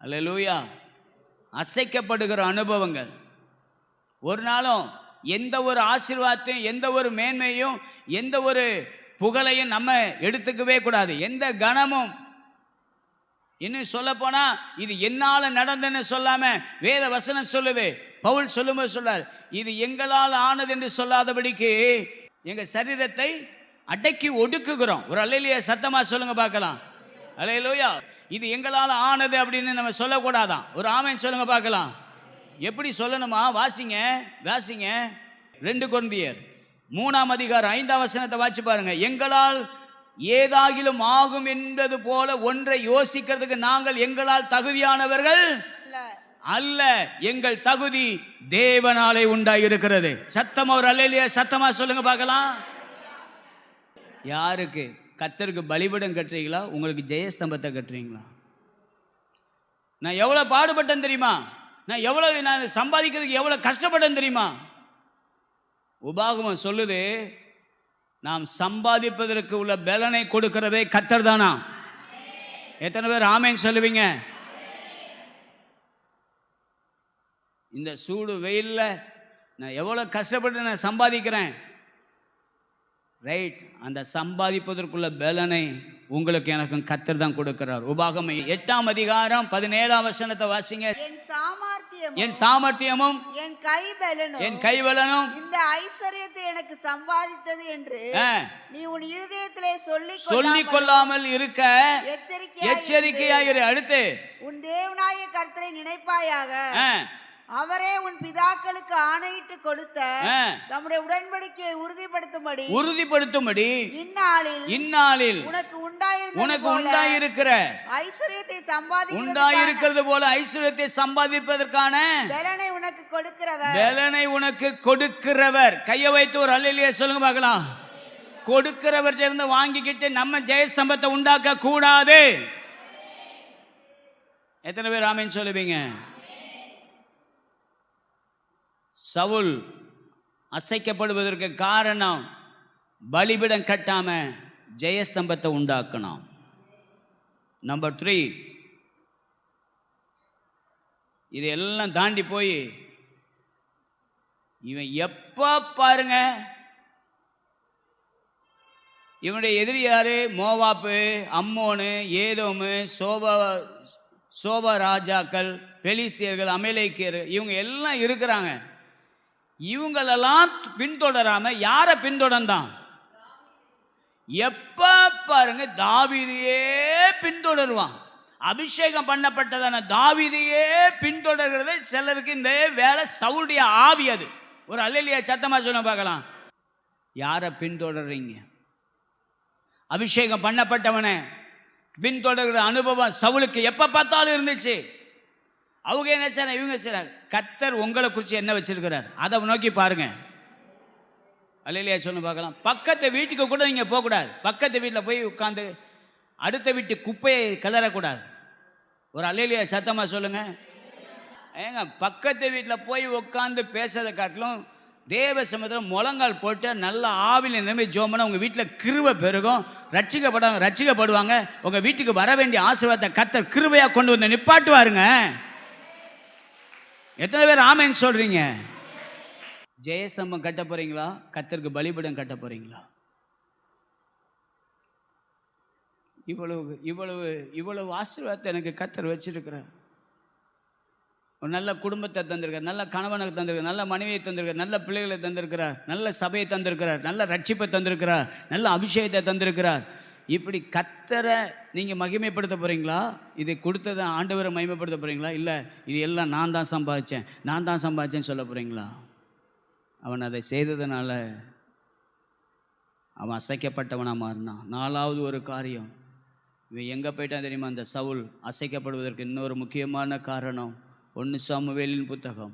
அல்லேலூயா. அசைக்கப்படுகிற அனுபவங்கள். ஒரு நாளும் எந்த ஒரு ஆசீர்வாதத்தையும் எந்த ஒரு மேன்மையும் எந்த ஒரு புகழையும் நம்ம எடுத்துக்கவே கூடாது. எந்த கணமும். இன்னும் சொல்ல போனா இது என்னால நடந்தன்னு சொல்லாம வேத வசனம் சொல்லுது. பவுல் சொல்லும்போது சொல்றார், இது எங்களால் ஆனது என்று சொல்லாதபடிக்கு எங்க சரீரத்தை அடக்கி ஒடுக்குகிறோம். ஒரு அல்லேலூயா சத்தமா சொல்லுங்க பார்க்கலாம். அல்லேலூயா. இது எங்களால் ஆனது அப்படின்னு நம்ம சொல்லக்கூடாதான். ஒரு ஆமென் சொல்லுங்க பார்க்கலாம். எப்படி சொல்லணுமா? வாசிங்க 2 கொரிந்தியர் 3ஆம் அதிகாரம் 5ஆம் வசனத்தை வாசி பாருங்க. எங்களால் ஏதாகிலும் ஆகும் என்பது போல ஒன்றை யோசிக்கிறதுக்கு நாங்கள் எங்களால் தகுதியானவர்கள் அல்ல, எங்கள் தகுதி தேவனாலே உண்டாயிருக்கிறது. சத்தமா ஒரு அல்லேலூயா சத்தமா சொல்லுங்க பார்க்கலாம். யாருக்கு? கர்த்தருக்கு பலிபீடம் கட்டுறீங்களா? உங்களுக்கு ஜெயஸ்தம்பத்தை கட்டுறீங்களா? நான் எவ்வளவு பாடுபட்டேன் தெரியுமா? நான் சம்பாதிக்கிறதுக்கு எவ்வளவு கஷ்டப்பட்டேன் தெரியுமா? உபாகமம் சொல்லுது, நாம் சம்பாதிப்பதற்கு உள்ள பலனை கொடுக்கிறதே கர்த்தர் தானா? எத்தனை பேர் ஆமென் சொல்லுவீங்க? இந்த சூடு வெயில்ல நான் எவ்வளவு கஷ்டப்பட்டு நான் சம்பாதிக்கிறேன், ரைட்? அந்த சம்பாதிப்பதற்குள்ள பலனை உங்களுக்கு எனக்கும் கர்த்தர் தான் கொடுக்கிறார். உபாகமம் 8ஆம் அதிகாரம் 17ஆம் வசனத்தை வாசிங்க. என் சாமர்த்தியமும் என் கைபலனும் இந்த ஐஸ்வரியத்தை எனக்கு சம்பாதித்தது என்று நீ உன் இருதயத்திலே சொல்லிக் கொள்ளாமல் இருக்க எச்சரிக்கையாயிரு. அடுத்து, உன் தேவனாய கர்த்தரை நினைப்பாயாக. அவரே உன் பிதாக்களுக்கு ஆணையிட்டு கொடுத்த நம்முடைய உடன்படிக்கையை உறுதிப்படுத்தும்படி இந்நாளில் உனக்கு உண்டாயிருக்கிற ஐஸ்வரியத்தை உண்டாயிருக்கிறது போல ஐஸ்வரியத்தை சம்பாதிப்பதற்கான பலனை உனக்கு கொடுக்கிறவர். கையை வைத்து ஒரு அல்லேலூயா சொல்லுங்க பார்க்கலாம். கொடுக்கிறவர்கிட்ட இருந்து வாங்கிக்கிட்டு நம்ம ஜெயஸ்தம்பத்தை உண்டாக்க கூடாது. எத்தனை பேர் ஆமென் சொல்லுவீங்க? சவுல் அசைக்கப்படுவதற்கு காரணம் பலிபீடம் கட்டாம ஜெயஸ்தம்பத்தை உண்டாக்கணும். நம்பர் 3, இதெல்லாம் தாண்டி போய் இவன் எப்ப பாருங்க, இவனுடைய எதிரி யாரு? மோவாப்பு, அம்மோனு, ஏதோமு, சோபா ராஜாக்கள், பெலிஸ்தியர்கள், அமலேக்கியர், இவங்க எல்லாம் இருக்கிறாங்க. இவங்களெல்லாம் பின்தொடராம யாரை பின்தொடர்ந்தான்? எப்ப பாருங்க தாவீதையே பின்தொடருவான். அபிஷேகம் பண்ணப்பட்டதான தாவீதையே பின்தொடர்கிறது சிலருக்கு இந்த வேலை சவுளுடைய ஆவி. அது ஒரு அல்லேலூயா சத்தமா சொல்ல பார்க்கலாம். யாரை பின்தொடர்றீங்க? அபிஷேகம் பண்ணப்பட்டவனை பின்தொடர்கிற அனுபவம் சவுலுக்கு எப்ப பார்த்தாலும் இருந்துச்சு. அவங்க என்ன செய்றாங்க, இவங்க செய்றாங்க. கர்த்தர் உங்களை குறித்து என்ன வச்சிருக்கிறார் அதை நோக்கி பாருங்க. அல்லேலூயா சொல்லு பார்க்கலாம். பக்கத்து வீட்டுக்கு கூட நீங்கள் போகக்கூடாது. பக்கத்து வீட்டில் போய் உட்காந்து அடுத்த வீட்டு குப்பையை கிளறக்கூடாது. ஒரு அல்லேலூயா சத்தமாக சொல்லுங்க. ஏங்க பக்கத்து வீட்டில் போய் உட்காந்து பேசுறதை காட்டிலும் தேவ சமூகத்தில் முழங்கால் போட்டு நல்ல ஆவில நிலைமை ஜோமனா உங்கள் வீட்டில் கிருபை பெருகும். ரட்சிக்கப்படுவாங்க. உங்கள் வீட்டுக்கு வர வேண்டிய ஆசீர்வாதத்தை கர்த்தர் கிருபையாக கொண்டு வந்து நிப்பாட்டுவாருங்க. எத்தனை பேர் ஆமேன்னு சொல்றீங்க? ஜெயஸ்தம்பம் கட்ட போறீங்களா? கர்த்தருக்கு பலிபீடம் கட்ட போறீங்களா? இவ்வளவு இவ்வளவு இவ்வளவு ஆசீர்வாதத்தை எனக்கு கர்த்தர் வச்சிருக்கிறார். ஒரு நல்ல குடும்பத்தை தந்திருக்கார், நல்ல கணவனை தந்திருக்கார், நல்ல மனைவியை தந்திருக்கார், நல்ல பிள்ளைகளை தந்திருக்கிறார், நல்ல சபையை தந்திருக்கிறார், நல்ல ரட்சிப்பை தந்திருக்கிறார், நல்ல அபிஷேகத்தை தந்திருக்கிறார். இப்படி கர்த்தரை நீங்கள் மகிமைப்படுத்த போகிறீங்களா? இதை கொடுத்ததை ஆண்டவரை மகிமைப்படுத்த போகிறீங்களா? இல்லை இது எல்லாம் நான் தான் சம்பாதிச்சேன்னு சொல்ல போகிறீங்களா? அவன் அதை செய்ததுனால அவன் அசைக்கப்பட்டவனாக மாறினான். நாலாவது ஒரு காரியம், இவன் எங்கே போயிட்டான் தெரியுமா? அந்த சவுல் அசைக்கப்படுவதற்கு இன்னொரு முக்கியமான காரணம் 1 சாமுவேலின் புத்தகம்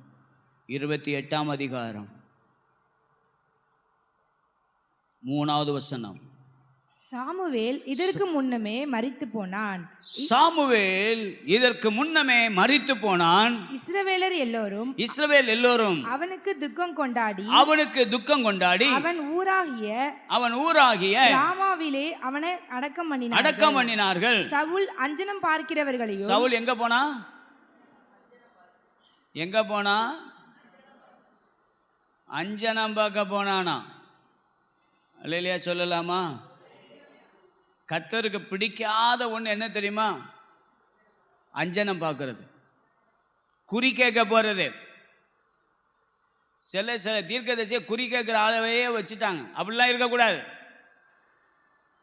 28ஆம் அதிகாரம் 3வது வசனம். சாமுவேல் இதற்கு முன்னமே மரித்து போனான். இஸ்ரவேல் எல்லோரும் அவனுக்கு துக்கம் கொண்டாடி அவன் ஊராகிய ராமாவிலே அவனை அடக்கம் பண்ணினார்கள். சவுல் அஞ்சனம் பார்க்கிறவர்களையும். சவுல் எங்க போனா அஞ்சனம் பார்க்க போனானா? அல்லேலூயா சொல்லலாமா? கர்த்தருக்கு பிடிக்காத ஒன்று என்ன தெரியுமா? அஞ்சனம் பார்க்கறது, குறி கேட்க போறது. சில தீர்க்கதரிசியை குறி கேட்குற ஆளவையே வச்சுட்டாங்க. அப்படிலாம் இருக்கக்கூடாது.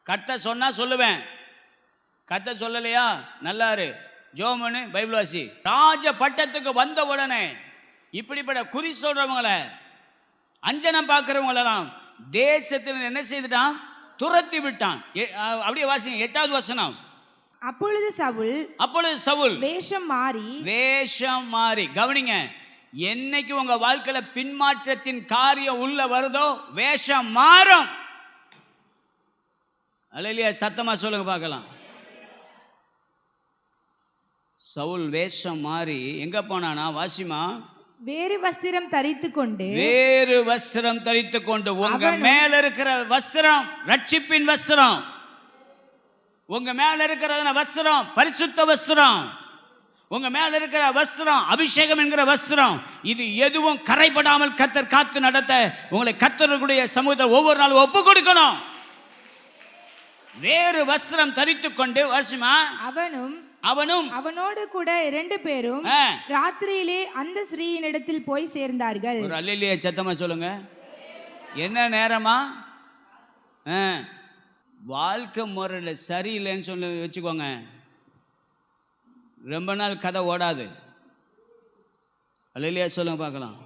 கர்த்தர் சொன்னா சொல்லுவேன், கர்த்தர் சொல்லலையா நல்லாரு ஜோமனு பைபிள் வாசி. ராஜ பட்டத்துக்கு வந்த உடனே இப்படிப்பட்ட குறி சொல்றவங்களை, அஞ்சனம் பார்க்கிறவங்களெல்லாம் தேசத்தில் என்ன செய்துட்டான்? துரத்தி விட்டான். அப்படியே வாசிங்க 8வது வசனம். அப்பொழுது சவுல் வேஷம் மாறி. கவனிங்க, என்னைக்கு உங்க வாழ்க்கையில பின்மாற்றத்தின் காரியம் உள்ள வருதோ வேஷம் மாறும். அல்லேலூயா சத்தமா சொல்லுங்க பார்க்கலாம். சவுல் வேஷம் மாறி எங்க போனானா? வாசிமா. வேறு வஸ்திரம் தரித்து கொண்டு உங்க மேல இருக்கிற வஸ்திரம் ரட்சிப்பின் வஸ்திரம், உங்க மேல இருக்கிற வஸ்திரம் பரிசுத்த வஸ்திரம், உங்க மேல இருக்கிற வஸ்திரம் அபிஷேகம் என்கிற வஸ்திரம். இது எதுவும் கரைபடாமல் கர்த்தர் காத்து நடத்த உங்களை கர்த்தருடைய சமூகத்தில் ஒவ்வொரு நாளும் ஒப்பு கொடுக்கணும். வேறு வஸ்திரம் தரித்து கொண்டு வாசிமா. அவனும் அவனோடு கூட 2 பேரும் ராத்திரியிலே அந்த ஸ்ரீயினிடத்தில் போய் சேர்ந்தார்கள். ஒரு அல்லேலூயா சத்தமா சொல்லுங்க. என்ன நேரமா? வாழ்க்கை முறையில் சரியில்லைன்னு சொல்லி வச்சுக்கோங்க, ரொம்ப நாள் கதை ஓடாது. அல்லேலூயா சொல்லுங்க பார்க்கலாம்.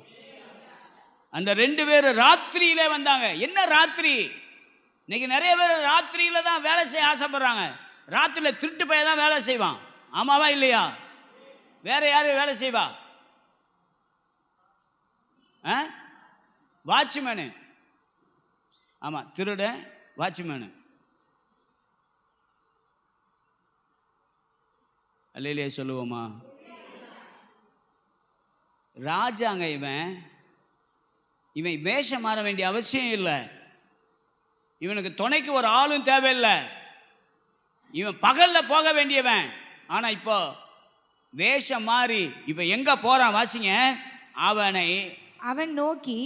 அந்த 2 பேரும் ராத்திரியிலே வந்தாங்க. என்ன ராத்திரி? இன்னைக்கு நிறைய பேர் ராத்திரியில தான் வேலை செய்ய ஆசைப்படுறாங்க. ராத்திரில திருட்டு பையன் தான் வேலை செய்வான். ஆமாவா இல்லையா? வேற யாரு வேலை செய்வா? வாட்ச்மேனு. ஆமா, திருட வாட்ச்மேனு. அல்லேலூயா சொல்லுவோமா? ராஜாங்க இவன் வேஷம் மாற வேண்டிய அவசியம் இல்லை. இவனுக்கு துணைக்கு ஒரு ஆளும் தேவையில்லை. இவன் பகல்ல போக வேண்டியவன். ஆனா இப்போ வேஷம் மாறி இப்ப எங்க போறான்? வாசிங்க. அவன் நோக்கி,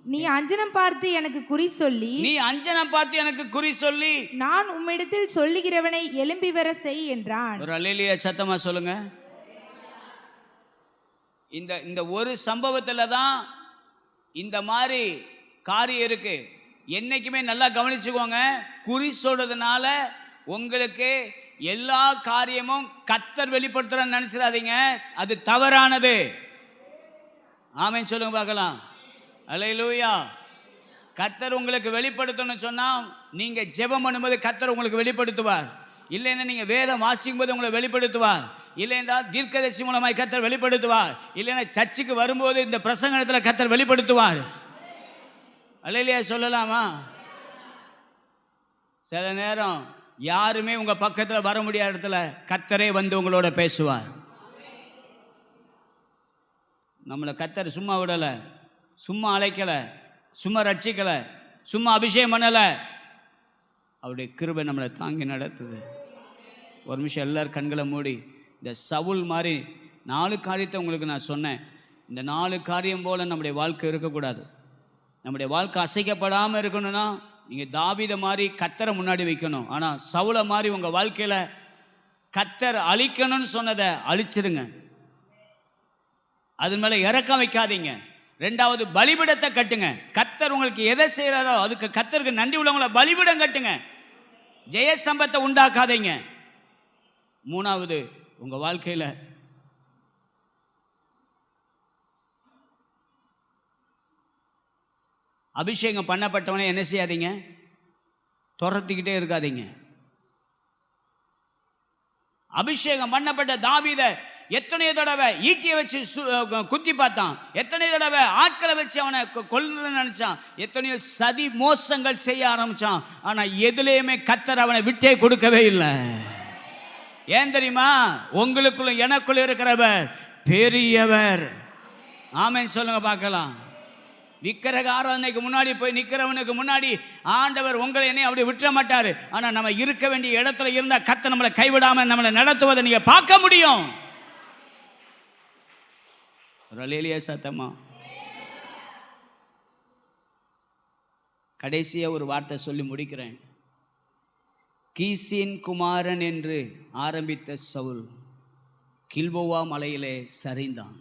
நீ அஞ்சனம் பார்த்து எனக்கு குறி சொல்லி நான் உம்மிடத்தில் சொல்லுகிறவனை எழும்பி வர செய் என்றான். ஒரு அல்லேலூயா சத்தமா சொல்லுங்க. இந்த ஒரு சம்பவத்துல தான் இந்த மாதிரி காரியம் இருக்கு. என்னைக்குமே நல்லா கவனிச்சுக்கோங்க. குறி சொல்றதுனால உங்களுக்கு எல்லா காரியமும் கர்த்தர் வெளிப்படுத்துறன்னு நினைச்சிடாதீங்க. அது தவறானது. ஆமென் சொல்லுங்க பார்க்கலாம். அல்லேலூயா. கர்த்தர் உங்களுக்கு வெளிப்படுத்தணும்னு சொன்னா நீங்க ஜெபம் பண்ணும்போது கர்த்தர் உங்களுக்கு வெளிப்படுத்துவார். இல்லைன்னா நீங்க வேதம் வாசிக்கும் போது உங்களை வெளிப்படுத்துவார். இல்லைன்னா தீர்க்கதரிசி மூலமாய் கர்த்தர் வெளிப்படுத்துவார், இல்லைன்னா சர்ச்சுக்கு வரும்போது இந்த பிரசங்கத்தில் கர்த்தர் வெளிப்படுத்துவார். அல்லேலூயா சொல்லலாமா? சில நேரம் யாருமே உங்க பக்கத்தில் வர முடியாத இடத்துல கர்த்தரே வந்து உங்களோட பேசுவார். நம்மளை கர்த்தர் சும்மா விடலை, சும்மா அழைக்கலை, சும்மா ரட்சிக்கலை, சும்மா அபிஷேகம் பண்ணலை. அவருடைய கிருபை நம்மளை தாங்கி நடத்துது. ஒரு நிமிஷம் எல்லாரும் கண்களை மூடி, இந்த சவுல் மாதிரி 4 காரியத்தை உங்களுக்கு நான் சொன்னேன். இந்த 4 காரியம் போல் நம்முடைய வாழ்க்கை இருக்கக்கூடாது. நம்முடைய வாழ்க்கை அசைக்கப்படாமல் இருக்கணும்னா நீங்கள் தாவீதை மாதிரி கர்த்தரை முன்னாடி வைக்கணும். ஆனால் சவுலை மாதிரி உங்கள் வாழ்க்கையில் கர்த்தர் அழிக்கணும்னு சொன்னதை அழிச்சிருங்க. அது மேலே இறக்கம் வைக்காதீங்க. 2வது பலிபீடத்தை கட்டுங்க. கர்த்தர் உங்களுக்கு எதை செய்கிறாரோ அதுக்கு கர்த்தருக்கு நன்றி உள்ளவங்களை பலிபீடம் கட்டுங்க. ஜெயஸ்தம்பத்தை உண்டாக்காதீங்க. 3வது உங்கள் வாழ்க்கையில் அபிஷேகம் பண்ணப்பட்டவனே என்ன செய்யாதீங்க, துரத்திக்கிட்டே இருக்காதீங்க. அபிஷேகம் பண்ணப்பட்ட தாவீதை எத்தனையோ தடவை ஈட்டியை வச்சு குத்தி பார்த்தான், எத்தனையோ தடவை ஆட்களை வச்சு அவனை கொல்ல நினைச்சான், எத்தனையோ சதி மோசங்கள் செய்ய ஆரம்பிச்சான். ஆனா எதுலேயுமே கர்த்தர் அவனை விட்டே கொடுக்கவே இல்லை. ஏன் தெரியுமா? உங்களுக்குள்ள எனக்குள்ள இருக்கிறவர் பெரியவர். ஆமென் சொல்லுங்க பார்க்கலாம். விக்கிரக ஆராதனைக்கு முன்னாடி போய் நிற்கிறவனுக்கு முன்னாடி ஆண்டவர் உங்களை என்னை அப்படி விட்டுற மாட்டாரு. ஆனால் நம்ம இருக்க வேண்டிய இடத்துல இருந்தால் கர்த்தர் நம்மளை கைவிடாம நம்மளை நடத்துவதை நீங்க பார்க்க முடியும். அல்லேலூயா சத்தமா. கடைசியா ஒரு வார்த்தை சொல்லி முடிக்கிறேன். கீசின் குமாரன் என்று ஆரம்பித்த சவுல் கில்போவா மலையிலே சரிந்தான்.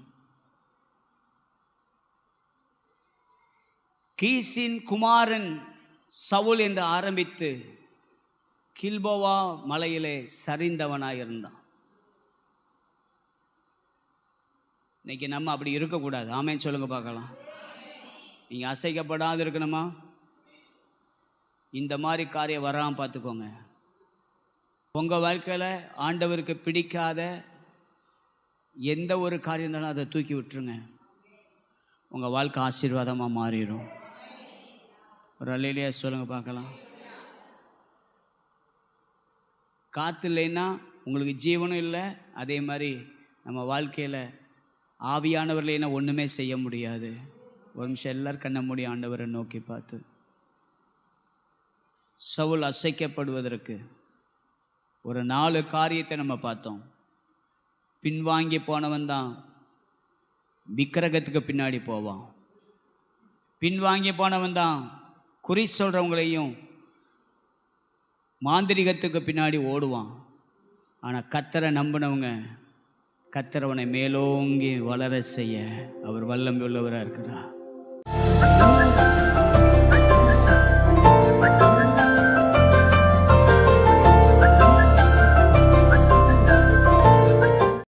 கீசின் குமாரன் சவுல் என்று ஆரம்பித்து கில்போவா மலையிலே சரிந்தவனாயிருந்தான். இன்னைக்கு நம்ம அப்படி இருக்கக்கூடாது. ஆமென் சொல்லுங்க பார்க்கலாம். நீங்கள் அசைக்கப்படாது இருக்கணுமா? இந்த மாதிரி காரியம் வராமல் பார்த்துக்கோங்க. உங்கள் வாழ்க்கையில் ஆண்டவருக்கு பிடிக்காத எந்த ஒரு காரியம் இருந்தாலும் அதை தூக்கி விட்டுருங்க. உங்கள் வாழ்க்கை ஆசீர்வாதமாக மாறிடும். ஒரு அல்லேலூயா சொல்லுங்க பார்க்கலாம். காற்று இல்லைன்னா உங்களுக்கு ஜீவனும் இல்லை. அதே மாதிரி நம்ம வாழ்க்கையில் ஆவியானவர் இல்லைன்னா ஒன்றுமே செய்ய முடியாது. ஒரு நிமிஷம் எல்லாரும் கண்ண மூடி ஆண்டவரை நோக்கி பார்த்து, சவுல் அசைக்கப்படுவதற்கு ஒரு 4 காரியத்தை நம்ம பார்த்தோம். பின்வாங்கி போனவன் தான் விக்கிரகத்துக்கு பின்னாடி போவான். பின்வாங்கி போனவன் தான் குறி சொல்கிறவங்களையும் மாந்திரிகத்துக்கு பின்னாடி ஓடுவான். ஆனால் கர்த்தரை நம்பினவங்க கர்த்தரவனை மேலோங்கி வளர செய்ய அவர் வல்லமை உள்ளவராக இருக்கிறார்.